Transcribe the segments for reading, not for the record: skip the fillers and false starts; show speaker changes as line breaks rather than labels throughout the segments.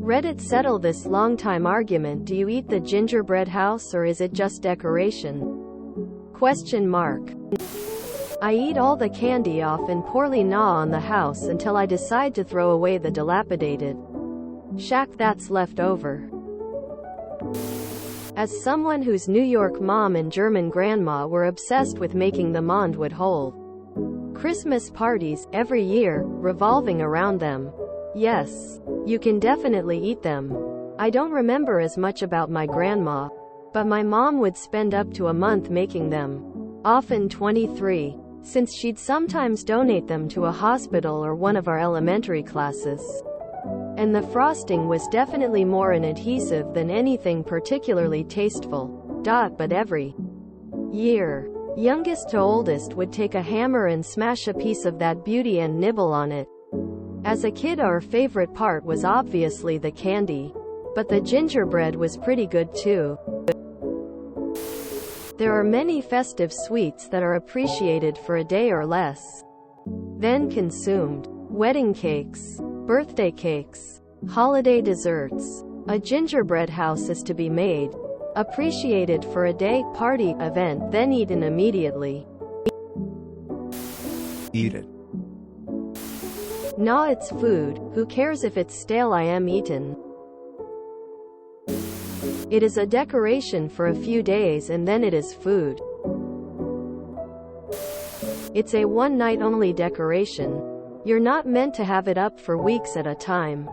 Reddit settle this long-time argument. Do you eat the gingerbread house or is it just decoration? Question mark. I eat all the candy off and poorly gnaw on the house until I decide to throw away the dilapidated shack that's left over. As someone whose New York mom and German grandma were obsessed with making the Mondwood whole Christmas parties, every year, revolving around them. Yes, you can definitely eat them. I don't remember as much about my grandma, but my mom would spend up to a month making them. Often 23, since she'd sometimes donate them to a hospital or one of our elementary classes. And the frosting was definitely more an adhesive than anything particularly tasteful. But every year, youngest to oldest would take a hammer and smash a piece of that beauty and nibble on it. As a kid, our favorite part was obviously the candy, but the gingerbread was pretty good too. There are many festive sweets that are appreciated for a day or less, then consumed. Wedding cakes, birthday cakes, holiday desserts. A gingerbread house is to be made, appreciated for a day, party, event, then eaten immediately.
Eat it.
Nah, it's food. Who cares if it's stale? I am eaten. It is a decoration for a few days and then it is food. It's a one-night only decoration. You're not meant to have it up for weeks at a time.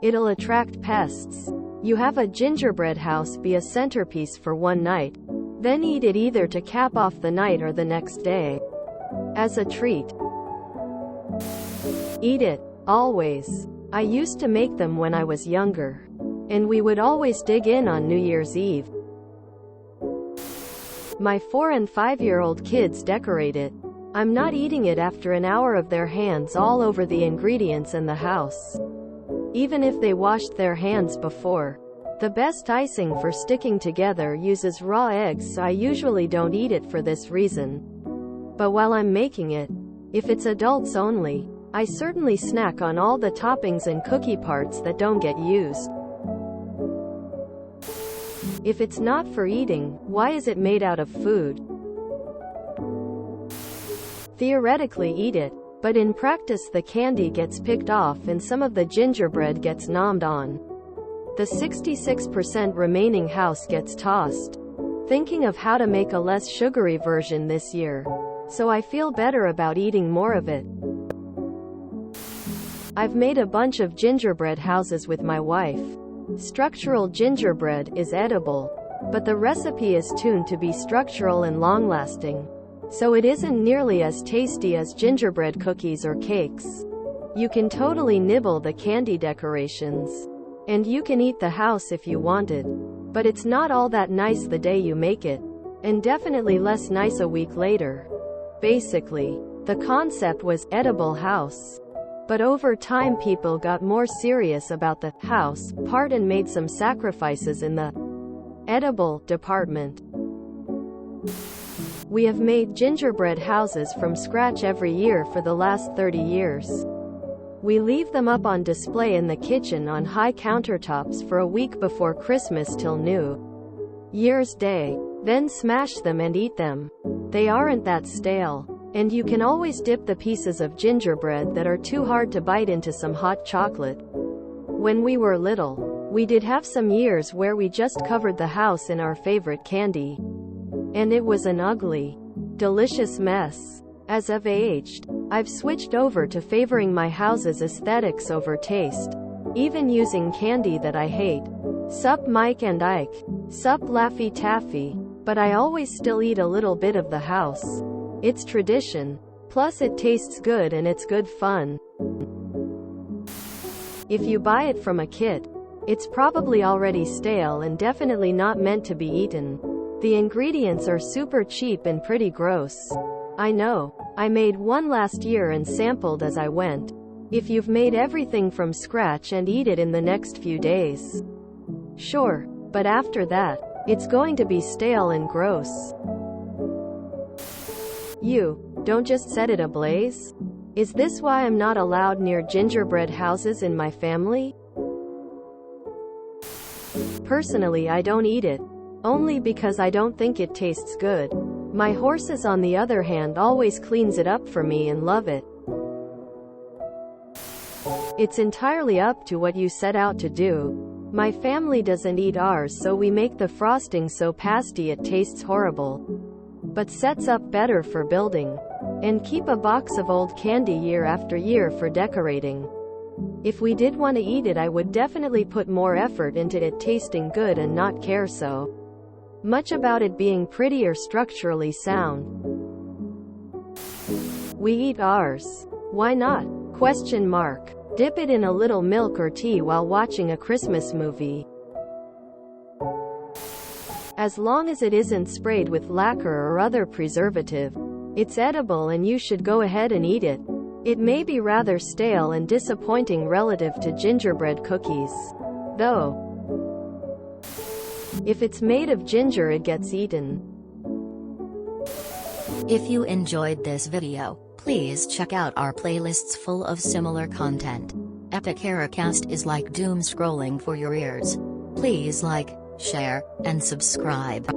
It'll attract pests. You have a gingerbread house be a centerpiece for one night, then eat it either to cap off the night or the next day as a treat. Eat it, always. I used to make them when I was younger, and we would always dig in on New Year's Eve. My 4- and 5-year-old kids decorate it. I'm not eating it after an hour of their hands all over the ingredients and the house, even if they washed their hands before. The best icing for sticking together uses raw eggs, so I usually don't eat it for this reason. But while I'm making it, if it's adults only, I certainly snack on all the toppings and cookie parts that don't get used. If it's not for eating, why is it made out of food? Theoretically eat it, but in practice the candy gets picked off and some of the gingerbread gets nommed on. The 66% remaining house gets tossed. Thinking of how to make a less sugary version this year, so I feel better about eating more of it. I've made a bunch of gingerbread houses with my wife. Structural gingerbread is edible, but the recipe is tuned to be structural and long-lasting, so it isn't nearly as tasty as gingerbread cookies or cakes. You can totally nibble the candy decorations, and you can eat the house if you wanted, but it's not all that nice the day you make it, and definitely less nice a week later. Basically, the concept was edible house. But over time people got more serious about the house part and made some sacrifices in the edible department. We have made gingerbread houses from scratch every year for the last 30 years. We leave them up on display in the kitchen on high countertops for a week before Christmas till New Year's Day, then smash them and eat them. They aren't that stale. And you can always dip the pieces of gingerbread that are too hard to bite into some hot chocolate. When we were little, we did have some years where we just covered the house in our favorite candy. And it was an ugly, delicious mess. As I've aged, I've switched over to favoring my house's aesthetics over taste, even using candy that I hate. Sup Mike and Ike. Sup Laffy Taffy. But I always still eat a little bit of the house. It's tradition. Plus it tastes good and it's good fun. If you buy it from a kit, it's probably already stale and definitely not meant to be eaten. The ingredients are super cheap and pretty gross. I know. I made one last year and sampled as I went. If you've made everything from scratch and eat it in the next few days, sure, but after that, it's going to be stale and gross. You don't just set it ablaze? Is this why I'm not allowed near gingerbread houses in my family? Personally, I don't eat it. Only because I don't think it tastes good. My horses, on the other hand, always cleans it up for me and love it. It's entirely up to what you set out to do. My family doesn't eat ours, so we make the frosting so pasty it tastes horrible, but sets up better for building. And keep a box of old candy year after year for decorating. If we did want to eat it, I would definitely put more effort into it tasting good and not care so much about it being pretty or structurally sound. We eat ours. Why not? Question mark. Dip it in a little milk or tea while watching a Christmas movie. As long as it isn't sprayed with lacquer or other preservative, it's edible and you should go ahead and eat it. It may be rather stale and disappointing relative to gingerbread cookies, though. If it's made of ginger, it gets eaten.
If you enjoyed this video, please check out our playlists full of similar content. Epic Ericast is like doom scrolling for your ears. Please like, share, and subscribe.